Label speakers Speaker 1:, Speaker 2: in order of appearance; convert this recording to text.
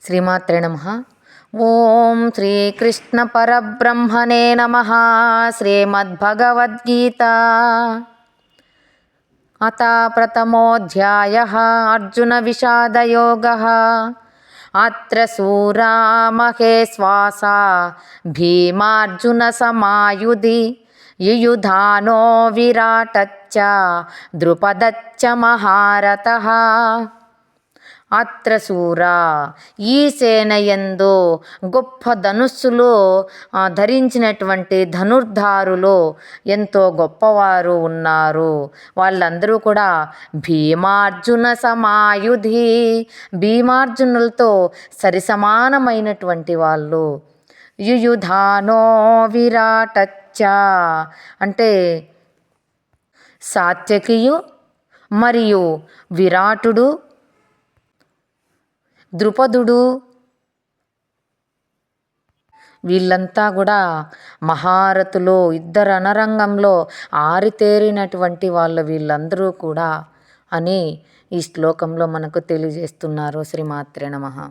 Speaker 1: శ్రీమాత్రే నమః. ఓం శ్రీకృష్ణ పరబ్రహ్మణే నమః. శ్రీమద్భగవద్గీత అథ ప్రథమోऽధ్యాయः అర్జున విషాదయోగः. అత్ర శూరా మహేశ్వాసా భీమార్జున సమాయుధి యుయుధానో విరాటచ్చ ద్రుపదచ్చ మహారథః. అత్ర శూరా, ఈ సేనయందు గొప్ప ధనుస్సులు ధరించినటువంటి ధనుర్ధారులు ఎంతో గొప్పవారు ఉన్నారు. వాళ్ళందరూ కూడా భీమార్జున సమాయుధి, భీమార్జునులతో సరిసమానమైనటువంటి వాళ్ళు. యుయుధానో విరాటచ్చ అంటే సాత్యకియు మరియు విరాటుడు, ద్రుపదుడు, వీళ్ళంతా కూడా మహారథులు, ఇద్దరు రణరంగంలో ఆరితేరినటువంటి వాళ్ళు వీళ్ళందరూ కూడా అని ఈ శ్లోకంలో మనకు తెలియజేస్తున్నారు. శ్రీమాత్రే నమః.